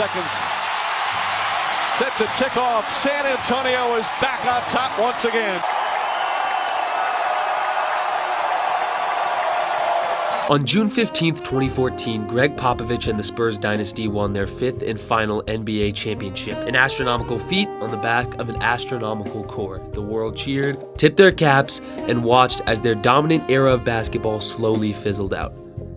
Seconds set to tick off. San Antonio is back on top once again. On June 15, 2014, Gregg Popovich and the Spurs dynasty won their 5th and final NBA championship, an astronomical feat on the back of an astronomical core. The world cheered, tipped their caps, and watched as their dominant era of basketball slowly fizzled out.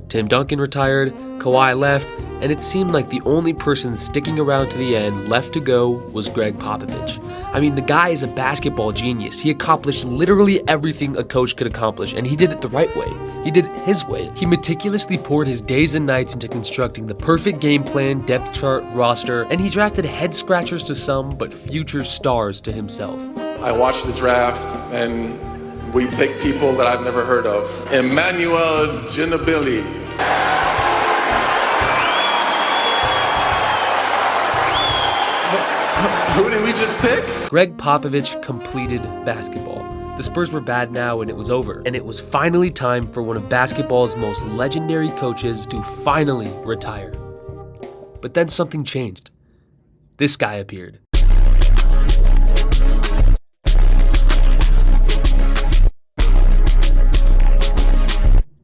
Tim Duncan retired, Kawhi left, and it seemed like the only person sticking around to the end left to go was Gregg Popovich. I mean, the guy is a basketball genius. He accomplished literally everything a coach could accomplish, and he did it the right way. He did it his way. He meticulously poured his days and nights into constructing the perfect game plan, depth chart, roster, and he drafted head scratchers to some, but future stars to himself. I watched the draft, and we picked people that I've never heard of. Emmanuel Ginobili. Who did we just pick? Gregg Popovich completed basketball. The Spurs were bad now and it was over. And it was finally time for one of basketball's most legendary coaches to finally retire. But then something changed. This guy appeared.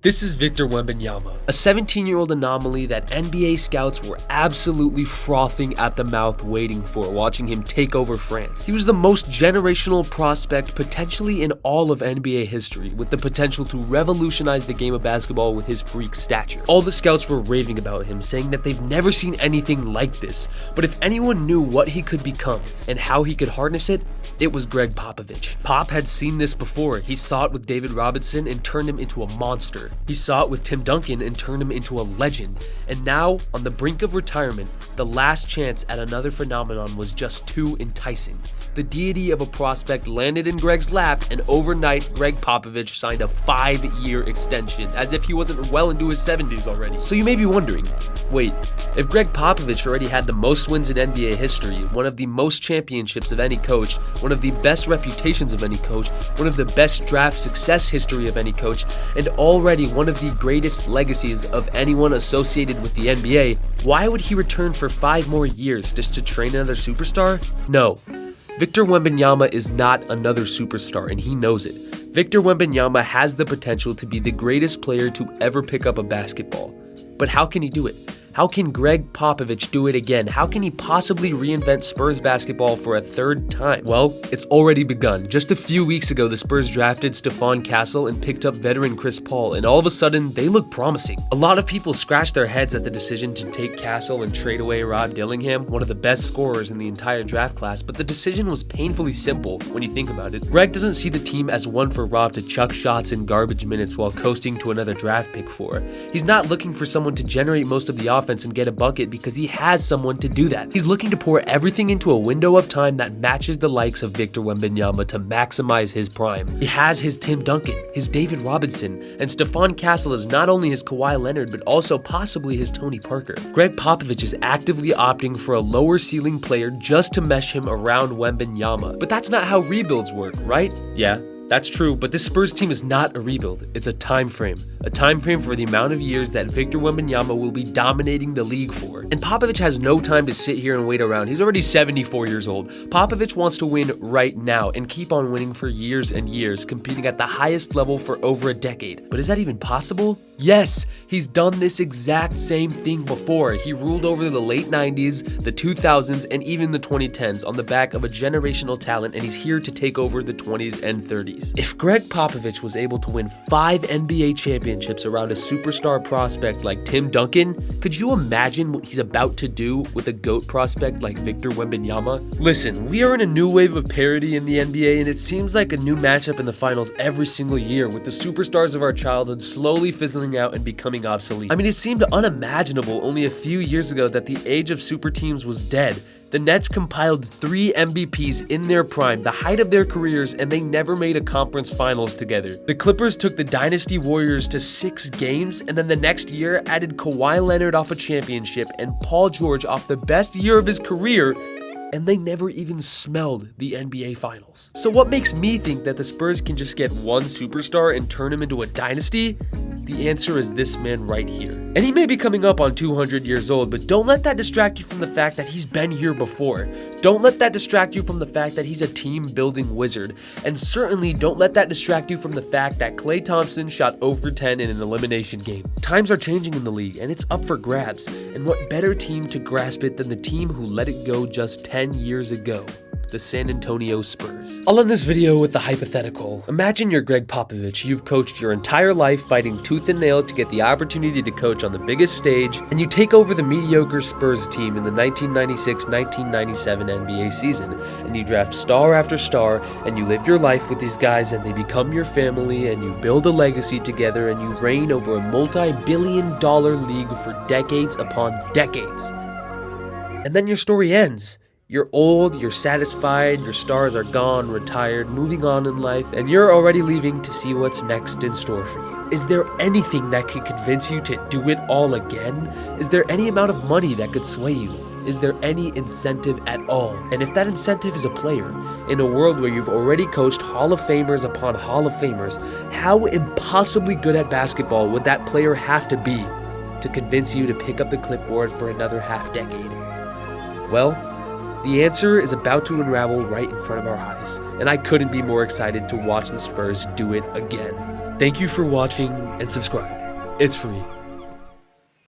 This is Victor Wembanyama, a 17-year-old anomaly that NBA scouts were absolutely frothing at the mouth waiting for, watching him take over France. He was the most generational prospect potentially in all of NBA history, with the potential to revolutionize the game of basketball with his freak stature. All the scouts were raving about him, saying that they've never seen anything like this, but if anyone knew what he could become and how he could harness it, it was Gregg Popovich. Pop had seen this before. He saw it with David Robinson and turned him into a monster. He saw it with Tim Duncan and turned him into a legend. And now, on the brink of retirement, the last chance at another phenomenon was just too enticing. The deity of a prospect landed in Gregg's lap, and overnight, Gregg Popovich signed a 5-year extension, as if he wasn't well into his 70s already. So you may be wondering, wait, if Gregg Popovich already had the most wins in NBA history, one of the most championships of any coach, one of the best reputations of any coach, one of the best draft success history of any coach, and already one of the greatest legacies of anyone associated with the NBA, why would he return for 5 more years just to train another superstar? No. Victor Wembanyama is not another superstar, and he knows it. Victor Wembanyama has the potential to be the greatest player to ever pick up a basketball. But how can he do it? How can Gregg Popovich do it again? How can he possibly reinvent Spurs basketball for a 3rd time? Well, it's already begun. Just a few weeks ago, the Spurs drafted Stephon Castle and picked up veteran Chris Paul, and all of a sudden, they look promising. A lot of people scratched their heads at the decision to take Castle and trade away Rob Dillingham, one of the best scorers in the entire draft class, but the decision was painfully simple when you think about it. Gregg doesn't see the team as one for Rob to chuck shots in garbage minutes while coasting to another draft pick for. He's not looking for someone to generate most of the offense and get a bucket because he has someone to do that. He's looking to pour everything into a window of time that matches the likes of Victor Wembanyama to maximize his prime. He has his Tim Duncan, his David Robinson, and Stephon Castle is not only his Kawhi Leonard but also possibly his Tony Parker. Gregg Popovich is actively opting for a lower ceiling player just to mesh him around Wembanyama. But that's not how rebuilds work, right? Yeah. That's true, but this Spurs team is not a rebuild. It's a time frame for the amount of years that Victor Wembanyama will be dominating the league for. And Popovich has no time to sit here and wait around. He's already 74 years old. Popovich wants to win right now and keep on winning for years and years, competing at the highest level for over a decade. But is that even possible? Yes, he's done this exact same thing before. He ruled over the late 90s, the 2000s, and even the 2010s on the back of a generational talent, and he's here to take over the 20s and 30s. If Gregg Popovich was able to win 5 NBA championships around a superstar prospect like Tim Duncan, could you imagine what he's about to do with a GOAT prospect like Victor Wembanyama? Listen, we are in a new wave of parity in the NBA, and it seems like a new matchup in the finals every single year, with the superstars of our childhood slowly fizzling out and becoming obsolete. I mean, it seemed unimaginable only a few years ago that the age of super teams was dead. The Nets compiled 3 MVPs in their prime, the height of their careers, and they never made a conference finals together. The Clippers took the Dynasty Warriors to 6 games, and then the next year added Kawhi Leonard off a championship and Paul George off the best year of his career, and they never even smelled the NBA Finals. So what makes me think that the Spurs can just get one superstar and turn him into a dynasty? The answer is this man right here. And he may be coming up on 200 years old, but don't let that distract you from the fact that he's been here before. Don't let that distract you from the fact that he's a team-building wizard. And certainly don't let that distract you from the fact that Klay Thompson shot 0 for 10 in an elimination game. Times are changing in the league, and it's up for grabs. And what better team to grasp it than the team who let it go just 10 years ago? The San Antonio Spurs. I'll end this video with the hypothetical. Imagine you're Gregg Popovich. You've coached your entire life fighting tooth and nail to get the opportunity to coach on the biggest stage, and you take over the mediocre Spurs team in the 1996-1997 NBA season, and you draft star after star, and you live your life with these guys, and they become your family, and you build a legacy together, and you reign over a multi-billion-dollar league for decades upon decades. And then your story ends. You're old, you're satisfied, your stars are gone, retired, moving on in life, and you're already leaving to see what's next in store for you. Is there anything that could convince you to do it all again? Is there any amount of money that could sway you? Is there any incentive at all? And if that incentive is a player, in a world where you've already coached Hall of Famers upon Hall of Famers, how impossibly good at basketball would that player have to be to convince you to pick up the clipboard for another half decade? Well, the answer is about to unravel right in front of our eyes, and I couldn't be more excited to watch the Spurs do it again. Thank you for watching, and subscribe. It's free.